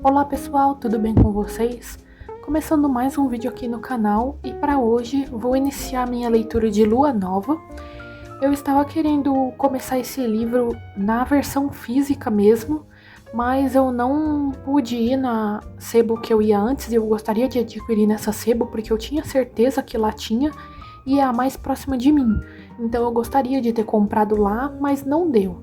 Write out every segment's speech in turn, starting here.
Olá pessoal, tudo bem com vocês? Começando mais um vídeo aqui no canal e para hoje vou iniciar minha leitura de Lua Nova. Eu estava querendo começar esse livro na versão física mesmo, mas eu não pude ir na sebo que eu ia antes e eu gostaria de adquirir nessa sebo porque eu tinha certeza que lá tinha e é a mais próxima de mim. Então eu gostaria de ter comprado lá, mas não deu.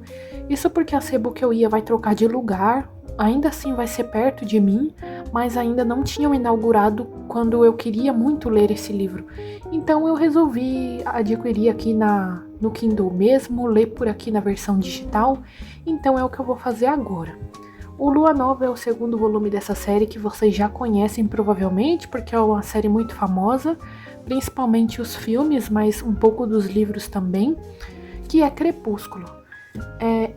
Isso porque a sebo que eu ia vai trocar de lugar, ainda assim vai ser perto de mim, mas ainda não tinham inaugurado quando eu queria muito ler esse livro. Então eu resolvi adquirir aqui no Kindle mesmo, ler por aqui na versão digital, então é o que eu vou fazer agora. O Lua Nova é o segundo volume dessa série que vocês já conhecem provavelmente, porque é uma série muito famosa, principalmente os filmes, mas um pouco dos livros também, que é Crepúsculo.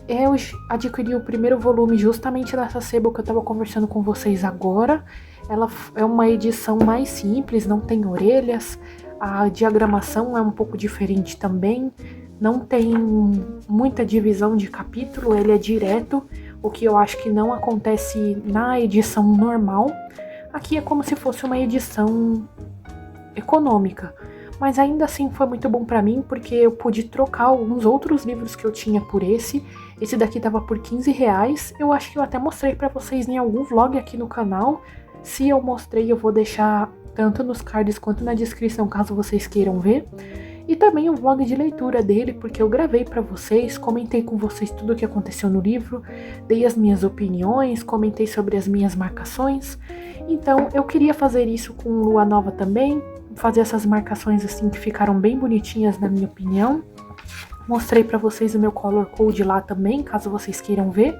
Eu adquiri o primeiro volume justamente nessa sebo que eu estava conversando com vocês agora. Ela é uma edição mais simples, não tem orelhas, a diagramação é um pouco diferente também, não tem muita divisão de capítulo, ele é direto, o que eu acho que não acontece na edição normal. Aqui é como se fosse uma edição econômica. Mas ainda assim foi muito bom pra mim, porque eu pude trocar alguns outros livros que eu tinha por esse. Esse daqui tava por R$ 15. Eu acho que eu até mostrei pra vocês em algum vlog aqui no canal. Se eu mostrei, eu vou deixar tanto nos cards quanto na descrição, caso vocês queiram ver. E também o vlog de leitura dele, porque eu gravei pra vocês, comentei com vocês tudo o que aconteceu no livro, dei as minhas opiniões, comentei sobre as minhas marcações. Então eu queria fazer isso com Lua Nova também, fazer essas marcações assim que ficaram bem bonitinhas na minha opinião. Mostrei pra vocês o meu color code lá também, caso vocês queiram ver.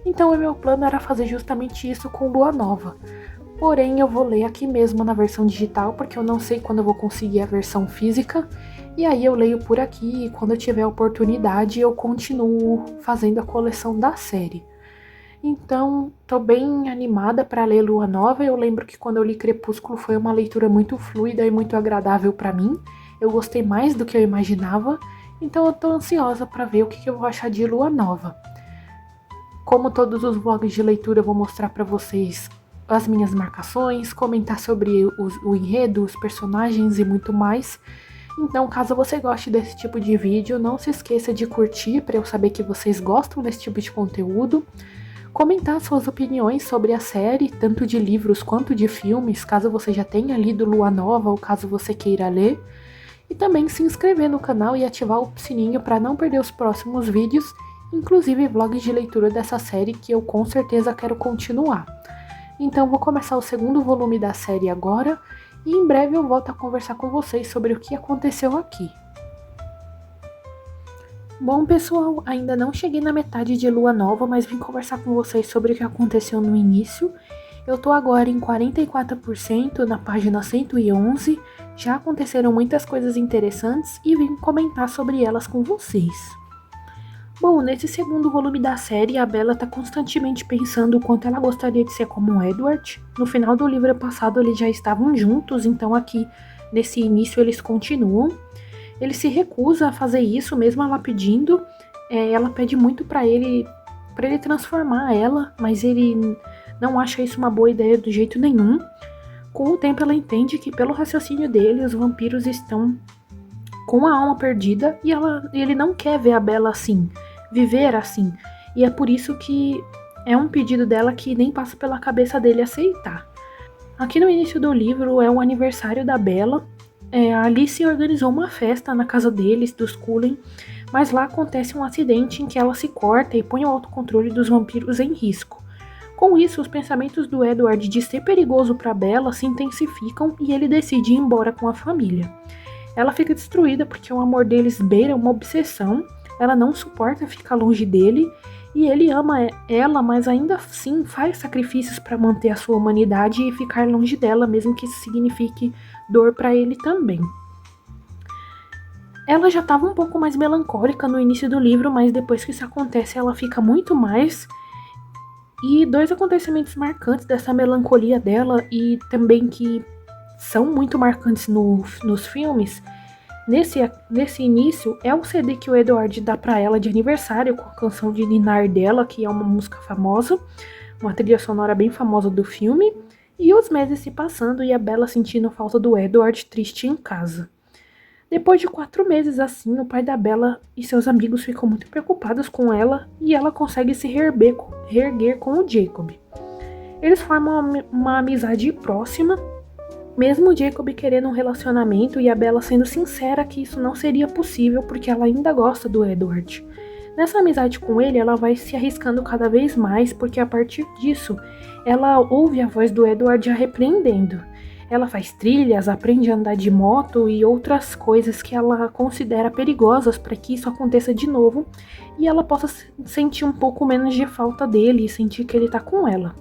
Então o meu plano era fazer justamente isso com Lua Nova. Porém eu vou ler aqui mesmo na versão digital, porque eu não sei quando eu vou conseguir a versão física. E aí eu leio por aqui e quando eu tiver a oportunidade eu continuo fazendo a coleção da série. Então, tô bem animada para ler Lua Nova. Eu lembro que quando eu li Crepúsculo foi uma leitura muito fluida e muito agradável para mim. Eu gostei mais do que eu imaginava. Então eu tô ansiosa para ver o que eu vou achar de Lua Nova. Como todos os vlogs de leitura, eu vou mostrar para vocês as minhas marcações, comentar sobre o enredo, os personagens e muito mais. Então, caso você goste desse tipo de vídeo, não se esqueça de curtir para eu saber que vocês gostam desse tipo de conteúdo. Comentar suas opiniões sobre a série, tanto de livros quanto de filmes, caso você já tenha lido Lua Nova ou caso você queira ler. E também se inscrever no canal e ativar o sininho para não perder os próximos vídeos, inclusive vlogs de leitura dessa série que eu com certeza quero continuar. Então vou começar o segundo volume da série agora e em breve eu volto a conversar com vocês sobre o que aconteceu aqui. Bom, pessoal, ainda não cheguei na metade de Lua Nova, mas vim conversar com vocês sobre o que aconteceu no início. Eu tô agora em 44% na página 111, já aconteceram muitas coisas interessantes e vim comentar sobre elas com vocês. Bom, nesse segundo volume da série, a Bella tá constantemente pensando o quanto ela gostaria de ser como o Edward. No final do livro passado eles já estavam juntos, então aqui nesse início eles continuam. Ele se recusa a fazer isso, mesmo ela pedindo. Ela pede muito pra ele transformar ela, mas ele não acha isso uma boa ideia do jeito nenhum. Com o tempo ela entende que pelo raciocínio dele, os vampiros estão com a alma perdida e ele não quer ver a Bella assim, viver assim. E é por isso que é um pedido dela que nem passa pela cabeça dele aceitar. Aqui no início do livro é o aniversário da Bella. A Alice organizou uma festa na casa deles, dos Cullen, mas lá acontece um acidente em que ela se corta e põe o autocontrole dos vampiros em risco. Com isso, os pensamentos do Edward de ser perigoso para Bella se intensificam e ele decide ir embora com a família. Ela fica destruída porque o amor deles beira uma obsessão, ela não suporta ficar longe dele e ele ama ela, mas ainda assim faz sacrifícios para manter a sua humanidade e ficar longe dela, mesmo que isso signifique dor para ele também. Ela já estava um pouco mais melancólica no início do livro, mas depois que isso acontece ela fica muito mais. E dois acontecimentos marcantes dessa melancolia dela e também que são muito marcantes nos filmes, nesse início, é o CD que o Edward dá pra ela de aniversário com a canção de Ninar dela, que é uma música famosa, uma trilha sonora bem famosa do filme, e os meses se passando e a Bella sentindo falta do Edward triste em casa. Depois de 4 meses assim, o pai da Bella e seus amigos ficam muito preocupados com ela e ela consegue se reerguer com o Jacob. Eles formam uma amizade próxima, mesmo o Jacob querendo um relacionamento e a Bella sendo sincera que isso não seria possível porque ela ainda gosta do Edward. Nessa amizade com ele, ela vai se arriscando cada vez mais porque a partir disso, ela ouve a voz do Edward a repreendendo. Ela faz trilhas, aprende a andar de moto e outras coisas que ela considera perigosas para que isso aconteça de novo e ela possa sentir um pouco menos de falta dele e sentir que ele está com ela.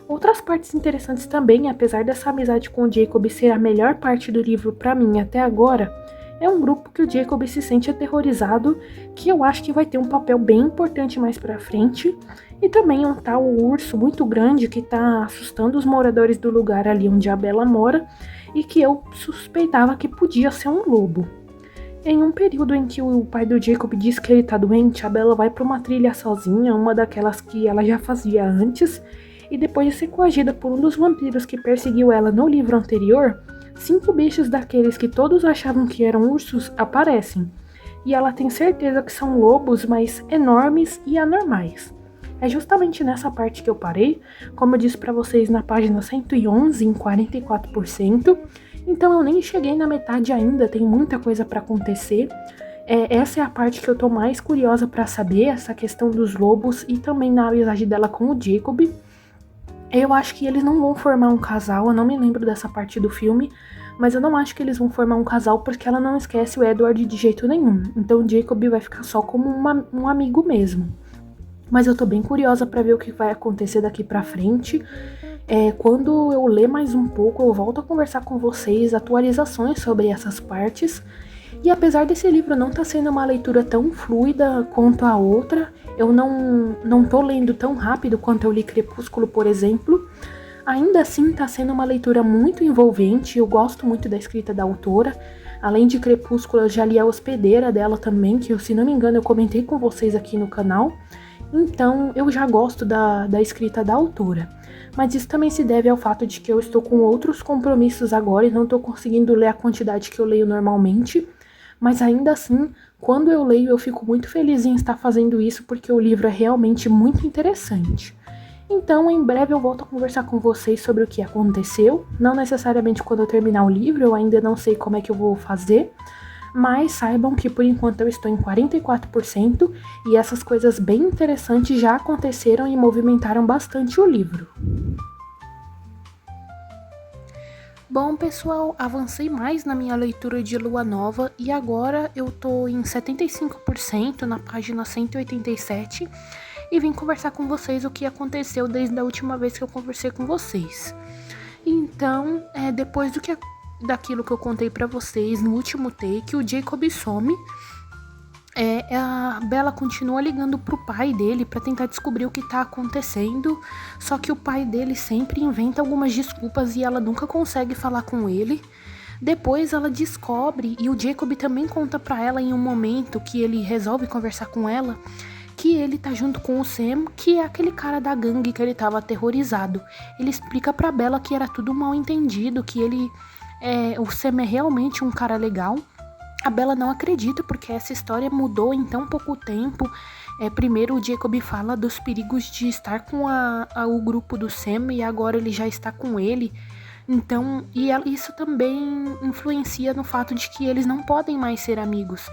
Outras partes interessantes também, apesar dessa amizade com o Jacob ser a melhor parte do livro para mim até agora, é um grupo que o Jacob se sente aterrorizado, que eu acho que vai ter um papel bem importante mais pra frente, e também um tal urso muito grande que tá assustando os moradores do lugar ali onde a Bella mora, e que eu suspeitava que podia ser um lobo. Em um período em que o pai do Jacob diz que ele tá doente, a Bella vai pra uma trilha sozinha, uma daquelas que ela já fazia antes, e depois de ser coagida por um dos vampiros que perseguiu ela no livro anterior, 5 bichos daqueles que todos achavam que eram ursos aparecem, e ela tem certeza que são lobos, mas enormes e anormais. É justamente nessa parte que eu parei, como eu disse para vocês na página 111, em 44%, então eu nem cheguei na metade ainda, tem muita coisa para acontecer. Essa é a parte que eu tô mais curiosa para saber, essa questão dos lobos e também na amizade dela com o Jacob. Eu acho que eles não vão formar um casal, eu não me lembro dessa parte do filme, mas eu não acho que eles vão formar um casal porque ela não esquece o Edward de jeito nenhum. Então o Jacob vai ficar só como um amigo mesmo. Mas eu tô bem curiosa pra ver o que vai acontecer daqui pra frente. Quando eu ler mais um pouco, eu volto a conversar com vocês, atualizações sobre essas partes. E apesar desse livro não estar sendo uma leitura tão fluida quanto a outra, eu não tô lendo tão rápido quanto eu li Crepúsculo, por exemplo, ainda assim está sendo uma leitura muito envolvente, eu gosto muito da escrita da autora. Além de Crepúsculo, eu já li A Hospedeira dela também, que se não me engano eu comentei com vocês aqui no canal, então eu já gosto da escrita da autora. Mas isso também se deve ao fato de que eu estou com outros compromissos agora e não estou conseguindo ler a quantidade que eu leio normalmente. Mas ainda assim, quando eu leio, eu fico muito feliz em estar fazendo isso, porque o livro é realmente muito interessante. Então, em breve eu volto a conversar com vocês sobre o que aconteceu. Não necessariamente quando eu terminar o livro, eu ainda não sei como é que eu vou fazer. Mas saibam que por enquanto eu estou em 44% e essas coisas bem interessantes já aconteceram e movimentaram bastante o livro. Bom, pessoal, avancei mais na minha leitura de Lua Nova e agora eu tô em 75% na página 187 e vim conversar com vocês o que aconteceu desde a última vez que eu conversei com vocês. Então, depois daquilo que eu contei pra vocês no último take, o Jacob some. A Bella continua ligando pro pai dele pra tentar descobrir o que tá acontecendo, só que o pai dele sempre inventa algumas desculpas e ela nunca consegue falar com ele. Depois ela descobre, e o Jacob também conta pra ela em um momento que ele resolve conversar com ela, que ele tá junto com o Sam, que é aquele cara da gangue que ele tava aterrorizado. Ele explica pra Bella que era tudo mal entendido, que o Sam é realmente um cara legal. A Bella não acredita porque essa história mudou em tão pouco tempo. Primeiro o Jacob fala dos perigos de estar com o grupo do Sam e agora ele já está com ele. Então, isso também influencia no fato de que eles não podem mais ser amigos.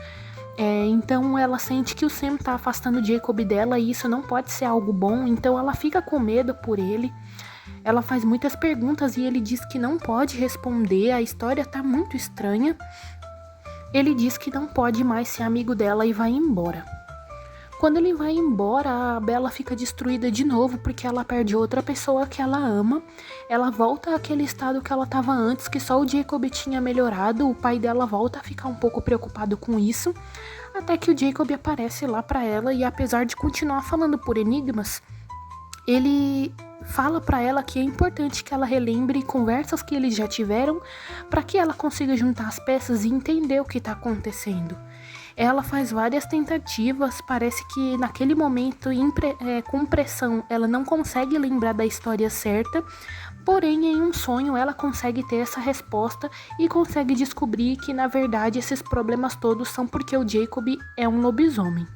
Então ela sente que o Sam tá afastando o Jacob dela e isso não pode ser algo bom. Então ela fica com medo por ele. Ela faz muitas perguntas e ele diz que não pode responder. A história tá muito estranha. Ele diz que não pode mais ser amigo dela e vai embora. Quando ele vai embora, a Bella fica destruída de novo porque ela perde outra pessoa que ela ama. Ela volta àquele estado que ela estava antes, que só o Jacob tinha melhorado. O pai dela volta a ficar um pouco preocupado com isso, até que o Jacob aparece lá pra ela e apesar de continuar falando por enigmas, ele fala pra ela que é importante que ela relembre conversas que eles já tiveram para que ela consiga juntar as peças e entender o que tá acontecendo. Ela faz várias tentativas, parece que naquele momento, com pressão, ela não consegue lembrar da história certa, porém em um sonho ela consegue ter essa resposta e consegue descobrir que na verdade esses problemas todos são porque o Jacob é um lobisomem.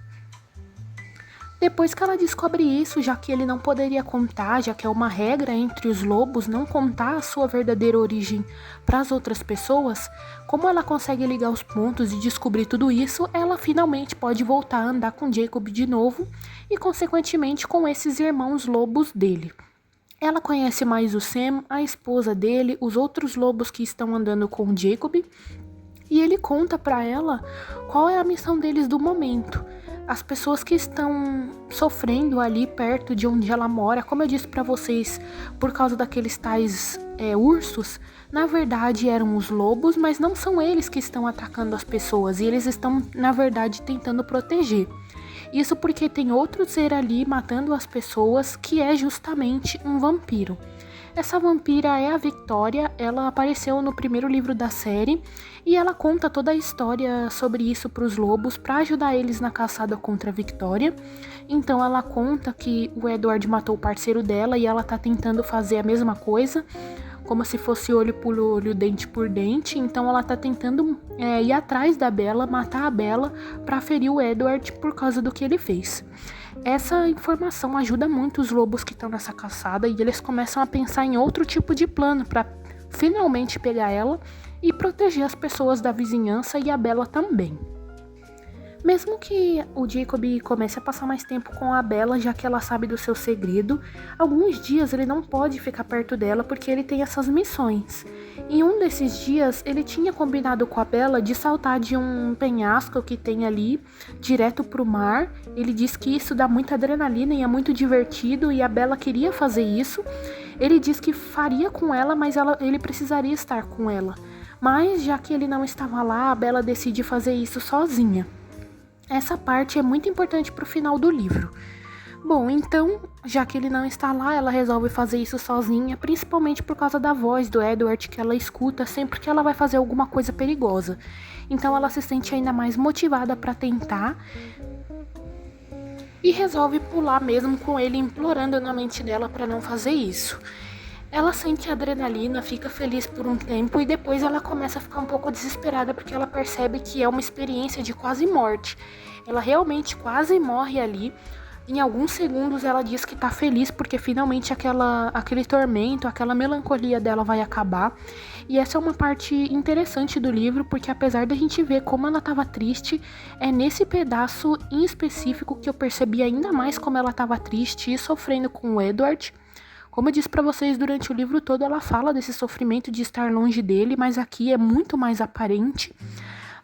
Depois que ela descobre isso, já que ele não poderia contar, já que é uma regra entre os lobos não contar a sua verdadeira origem para as outras pessoas, como ela consegue ligar os pontos e descobrir tudo isso, ela finalmente pode voltar a andar com Jacob de novo e, consequentemente, com esses irmãos lobos dele. Ela conhece mais o Sam, a esposa dele, os outros lobos que estão andando com o Jacob, e ele conta para ela qual é a missão deles do momento. As pessoas que estão sofrendo ali perto de onde ela mora, como eu disse para vocês, por causa daqueles tais ursos, na verdade eram os lobos, mas não são eles que estão atacando as pessoas, e eles estão, na verdade, tentando proteger. Isso porque tem outro ser ali matando as pessoas, que é justamente um vampiro. Essa vampira é a Victoria, ela apareceu no primeiro livro da série e ela conta toda a história sobre isso para os lobos para ajudar eles na caçada contra a Victoria. Então ela conta que o Edward matou o parceiro dela e ela tá tentando fazer a mesma coisa, como se fosse olho por olho, dente por dente. Então ela tá tentando ir atrás da Bella, matar a Bella para ferir o Edward por causa do que ele fez. Essa informação ajuda muito os lobos que estão nessa caçada e eles começam a pensar em outro tipo de plano para finalmente pegar ela e proteger as pessoas da vizinhança e a Bella também. Mesmo que o Jacob comece a passar mais tempo com a Bella, já que ela sabe do seu segredo, alguns dias ele não pode ficar perto dela porque ele tem essas missões. Em um desses dias, ele tinha combinado com a Bella de saltar de um penhasco que tem ali, direto pro mar. Ele diz que isso dá muita adrenalina e é muito divertido, e a Bella queria fazer isso. Ele diz que faria com ela, mas ele precisaria estar com ela. Mas, já que ele não estava lá, a Bella decide fazer isso sozinha. Essa parte é muito importante pro final do livro. Bom, então, já que ele não está lá, ela resolve fazer isso sozinha, principalmente por causa da voz do Edward que ela escuta sempre que ela vai fazer alguma coisa perigosa. Então ela se sente ainda mais motivada para tentar e resolve pular mesmo com ele implorando na mente dela para não fazer isso. Ela sente adrenalina, fica feliz por um tempo e depois ela começa a ficar um pouco desesperada porque ela percebe que é uma experiência de quase morte. Ela realmente quase morre ali. Em alguns segundos ela diz que tá feliz porque finalmente aquele tormento, aquela melancolia dela vai acabar. E essa é uma parte interessante do livro, porque apesar da gente ver como ela tava triste, é nesse pedaço em específico que eu percebi ainda mais como ela tava triste e sofrendo com o Edward. Como eu disse pra vocês, durante o livro todo ela fala desse sofrimento de estar longe dele, mas aqui é muito mais aparente.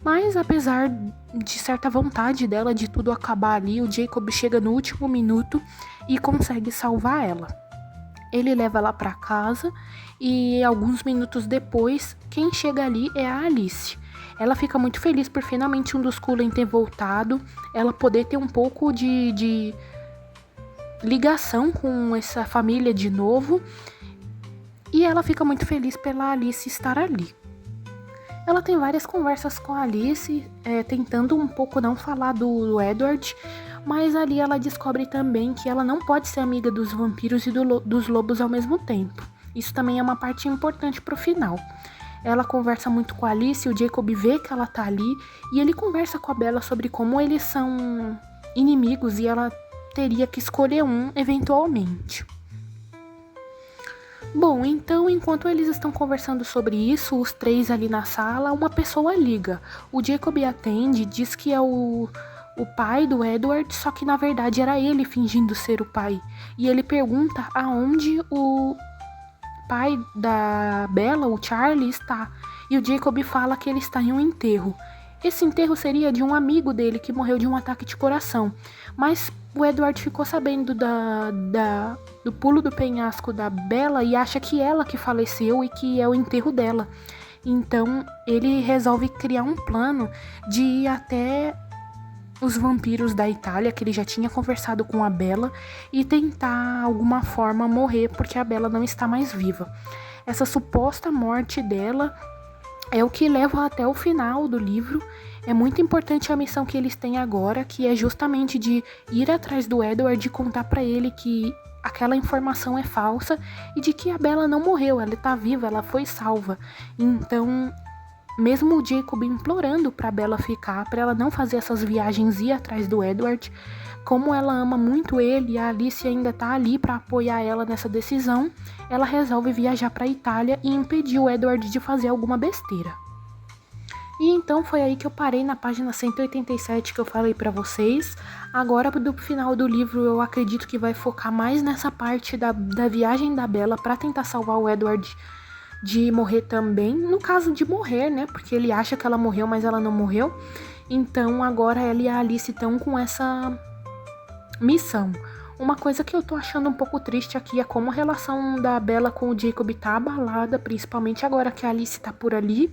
Mas apesar de certa vontade dela de tudo acabar ali, o Jacob chega no último minuto e consegue salvar ela. Ele leva ela pra casa e alguns minutos depois, quem chega ali é a Alice. Ela fica muito feliz por finalmente um dos Cullen ter voltado, ela poder ter um pouco de ligação com essa família de novo, e ela fica muito feliz pela Alice estar ali. Ela tem várias conversas com a Alice, tentando um pouco não falar do Edward, mas ali ela descobre também que ela não pode ser amiga dos vampiros e dos lobos ao mesmo tempo. Isso também é uma parte importante pro final. Ela conversa muito com a Alice, o Jacob vê que ela tá ali, e ele conversa com a Bella sobre como eles são inimigos e ela teria que escolher um eventualmente. Bom, então enquanto eles estão conversando sobre isso, os três ali na sala, uma pessoa liga. O Jacob atende, diz que é o pai do Edward, só que na verdade era ele fingindo ser o pai. E ele pergunta aonde o pai da Bella, o Charlie, está. E o Jacob fala que ele está em um enterro. Esse enterro seria de um amigo dele que morreu de um ataque de coração. Mas o Edward ficou sabendo do pulo do penhasco da Bella e acha que ela que faleceu e que é o enterro dela. Então ele resolve criar um plano de ir até os vampiros da Itália, que ele já tinha conversado com a Bella, e tentar alguma forma morrer porque a Bella não está mais viva. Essa suposta morte dela é o que leva até o final do livro. É muito importante a missão que eles têm agora, que é justamente de ir atrás do Edward e contar pra ele que aquela informação é falsa e de que a Bella não morreu, ela tá viva, ela foi salva. Então, mesmo o Jacob implorando pra Bella ficar, pra ela não fazer essas viagens e ir atrás do Edward, como ela ama muito ele e a Alice ainda tá ali pra apoiar ela nessa decisão, ela resolve viajar pra Itália e impedir o Edward de fazer alguma besteira. E então foi aí que eu parei na página 187 que eu falei pra vocês. Agora, do final do livro, eu acredito que vai focar mais nessa parte da viagem da Bella pra tentar salvar o Edward de morrer também. No caso de morrer, né? Porque ele acha que ela morreu, mas ela não morreu. Então agora ela e a Alice estão com essa missão. Uma coisa que eu tô achando um pouco triste aqui é como a relação da Bella com o Jacob tá abalada, principalmente agora que a Alice tá por ali.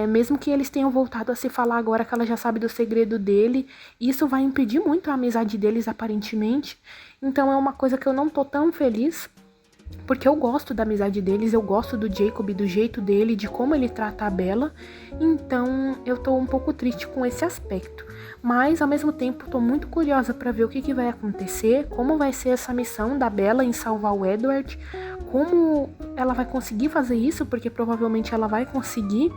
Mesmo que eles tenham voltado a se falar agora que ela já sabe do segredo dele, isso vai impedir muito a amizade deles, aparentemente. Então é uma coisa que eu não tô tão feliz, porque eu gosto da amizade deles, eu gosto do Jacob, do jeito dele, de como ele trata a Bella. Então eu tô um pouco triste com esse aspecto. Mas ao mesmo tempo tô muito curiosa para ver o que vai acontecer, como vai ser essa missão da Bella em salvar o Edward, como ela vai conseguir fazer isso, porque provavelmente ela vai conseguir.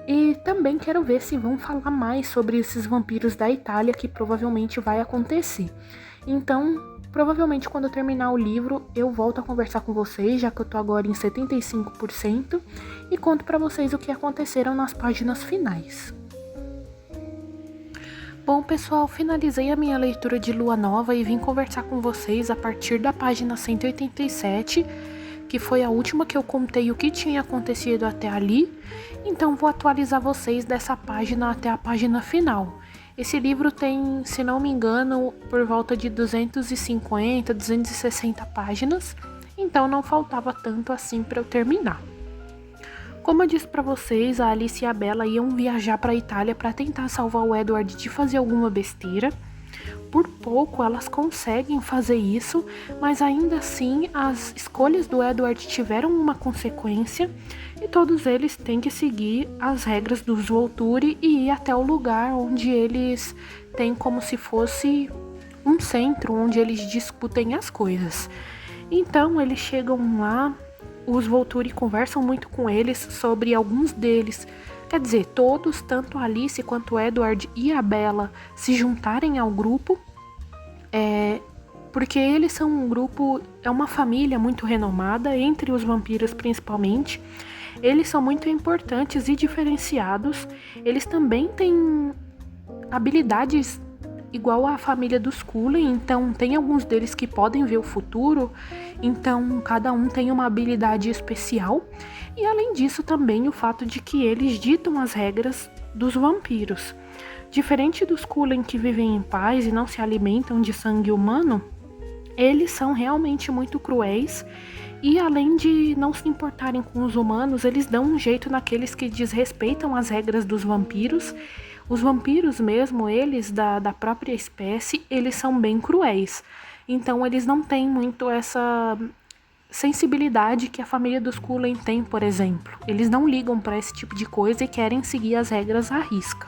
E também quero ver se vão falar mais sobre esses vampiros da Itália, que provavelmente vai acontecer. Então, provavelmente quando eu terminar o livro, eu volto a conversar com vocês, já que eu tô agora em 75%, e conto pra vocês o que aconteceram nas páginas finais. Bom, pessoal, finalizei a minha leitura de Lua Nova e vim conversar com vocês a partir da página 187, que foi a última que eu contei o que tinha acontecido até ali. Então vou atualizar vocês dessa página até a página final. Esse livro tem, se não me engano, por volta de 250, 260 páginas, então não faltava tanto assim para eu terminar. Como eu disse para vocês, a Alice e a Bella iam viajar para a Itália para tentar salvar o Edward de fazer alguma besteira. Por pouco elas conseguem fazer isso, mas ainda assim as escolhas do Edward tiveram uma consequência e todos eles têm que seguir as regras do Volturi e ir até o lugar onde eles têm como se fosse um centro onde eles discutem as coisas. Então eles chegam lá, os Volturi conversam muito com eles sobre alguns deles. Quer dizer, todos, tanto a Alice quanto o Edward e a Bella, se juntarem ao grupo, porque eles são um grupo, é uma família muito renomada, entre os vampiros principalmente. Eles são muito importantes e diferenciados. Eles também têm habilidades igual à família dos Cullen, então tem alguns deles que podem ver o futuro, então cada um tem uma habilidade especial. E além disso também o fato de que eles ditam as regras dos vampiros. Diferente dos Cullen que vivem em paz e não se alimentam de sangue humano, eles são realmente muito cruéis e além de não se importarem com os humanos, eles dão um jeito naqueles que desrespeitam as regras dos vampiros. Os vampiros mesmo, eles da própria espécie, eles são bem cruéis. Então eles não têm muito essa sensibilidade que a família dos Cullen tem, por exemplo. Eles não ligam para esse tipo de coisa e querem seguir as regras à risca.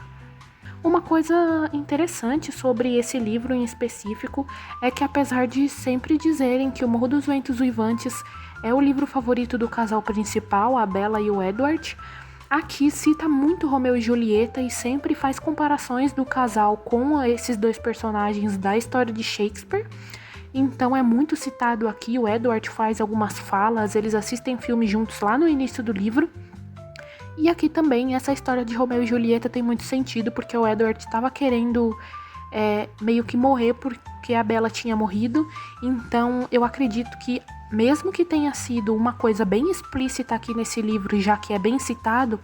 Uma coisa interessante sobre esse livro em específico é que, apesar de sempre dizerem que O Morro dos Ventos Uivantes é o livro favorito do casal principal, a Bella e o Edward, aqui cita muito Romeu e Julieta e sempre faz comparações do casal com esses dois personagens da história de Shakespeare. Então é muito citado aqui, o Edward faz algumas falas, eles assistem filmes juntos lá no início do livro. E aqui também essa história de Romeu e Julieta tem muito sentido, porque o Edward estava querendo meio que morrer porque a Bella tinha morrido. Então eu acredito que, mesmo que tenha sido uma coisa bem explícita aqui nesse livro, já que é bem citado,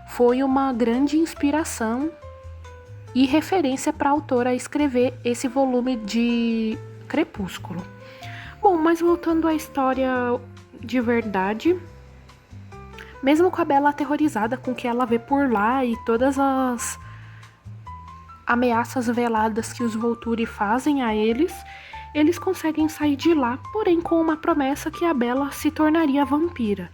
foi uma grande inspiração e referência para a autora escrever esse volume de Crepúsculo. Bom, mas voltando à história de verdade, mesmo com a Bella aterrorizada com o que ela vê por lá e todas as ameaças veladas que os Volturi fazem a eles, eles conseguem sair de lá, porém com uma promessa que a Bella se tornaria vampira.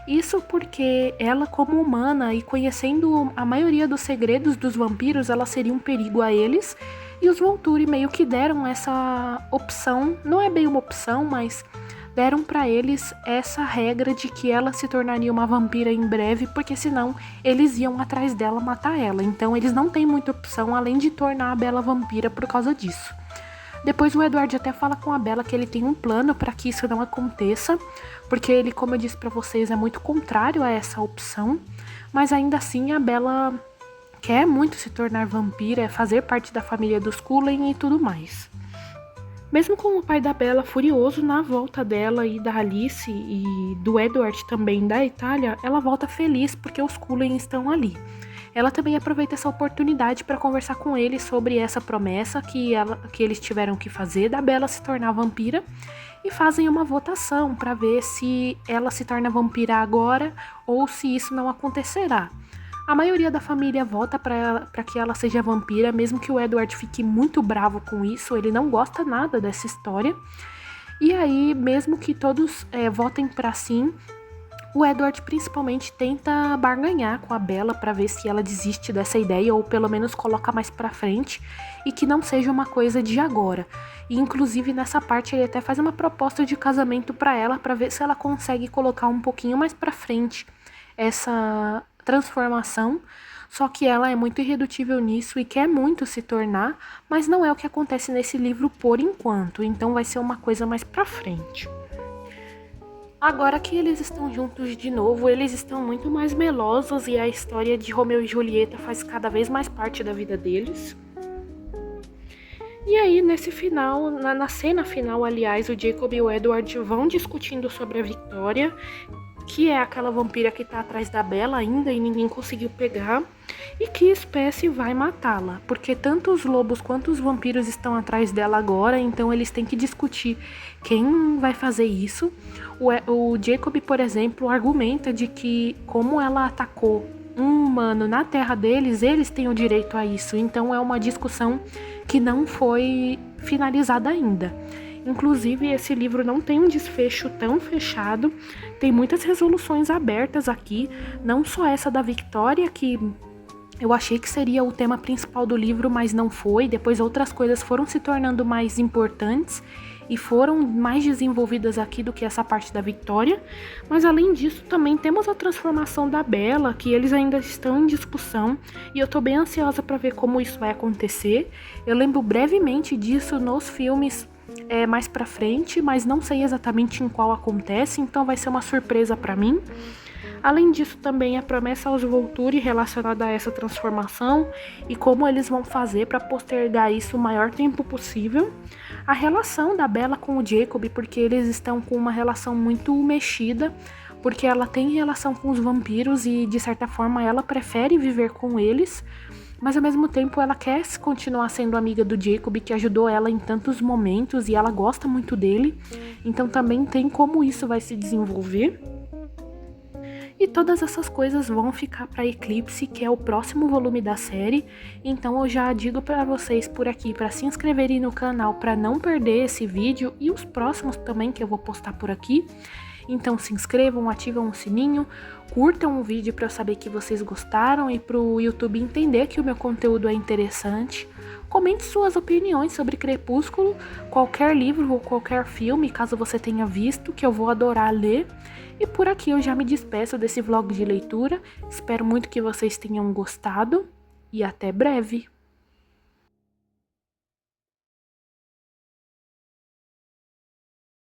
Isso porque ela, como humana e conhecendo a maioria dos segredos dos vampiros, ela seria um perigo a eles. E os Volturi meio que deram essa opção, não é bem uma opção, mas deram pra eles essa regra de que ela se tornaria uma vampira em breve, porque senão eles iam atrás dela matar ela. Então eles não têm muita opção além de tornar a Bella vampira por causa disso. Depois o Edward até fala com a Bella que ele tem um plano para que isso não aconteça, porque ele, como eu disse para vocês, é muito contrário a essa opção, mas ainda assim a Bella quer muito se tornar vampira, fazer parte da família dos Cullen e tudo mais. Mesmo com o pai da Bella furioso na volta dela e da Alice e do Edward também da Itália, ela volta feliz porque os Cullen estão ali. Ela também aproveita essa oportunidade para conversar com ele sobre essa promessa que eles tiveram que fazer da Bella se tornar vampira e fazem uma votação para ver se ela se torna vampira agora ou se isso não acontecerá. A maioria da família vota para que ela seja vampira, mesmo que o Edward fique muito bravo com isso, ele não gosta nada dessa história. E aí, mesmo que todos votem para sim, o Edward principalmente tenta barganhar com a Bella para ver se ela desiste dessa ideia ou pelo menos coloca mais para frente e que não seja uma coisa de agora. E inclusive nessa parte ele até faz uma proposta de casamento para ela para ver se ela consegue colocar um pouquinho mais para frente essa transformação. Só que ela é muito irredutível nisso e quer muito se tornar, mas não é o que acontece nesse livro por enquanto. Então vai ser uma coisa mais para frente. Agora que eles estão juntos de novo, eles estão muito mais melosos e a história de Romeu e Julieta faz cada vez mais parte da vida deles. E aí, nesse final, na cena final, aliás, o Jacob e o Edward vão discutindo sobre a Victoria, que é aquela vampira que tá atrás da Bella ainda e ninguém conseguiu pegar, e que espécie vai matá-la, porque tanto os lobos quanto os vampiros estão atrás dela agora, então eles têm que discutir quem vai fazer isso. O Jacob, por exemplo, argumenta de que como ela atacou um humano na terra deles, eles têm o direito a isso, então é uma discussão que não foi finalizada ainda. Inclusive, esse livro não tem um desfecho tão fechado, tem muitas resoluções abertas aqui, não só essa da Victoria, que eu achei que seria o tema principal do livro, mas não foi. Depois outras coisas foram se tornando mais importantes e foram mais desenvolvidas aqui do que essa parte da Victoria. Mas além disso, também temos a transformação da Bella, que eles ainda estão em discussão, e eu tô bem ansiosa para ver como isso vai acontecer. Eu lembro brevemente disso nos filmes mais pra frente, mas não sei exatamente em qual acontece, então vai ser uma surpresa pra mim. Além disso, também a promessa aos Volturi relacionada a essa transformação e como eles vão fazer para postergar isso o maior tempo possível. A relação da Bella com o Jacob, porque eles estão com uma relação muito mexida, porque ela tem relação com os vampiros e de certa forma ela prefere viver com eles, mas ao mesmo tempo ela quer continuar sendo amiga do Jacob, que ajudou ela em tantos momentos e ela gosta muito dele, então também tem como isso vai se desenvolver. E todas essas coisas vão ficar para Eclipse, que é o próximo volume da série. Então eu já digo para vocês por aqui para se inscreverem no canal para não perder esse vídeo e os próximos também que eu vou postar por aqui. Então se inscrevam, ativam o sininho, curtam o vídeo para eu saber que vocês gostaram e para o YouTube entender que o meu conteúdo é interessante. Comente suas opiniões sobre Crepúsculo, qualquer livro ou qualquer filme, caso você tenha visto, que eu vou adorar ler. E por aqui eu já me despeço desse vlog de leitura. Espero muito que vocês tenham gostado e até breve!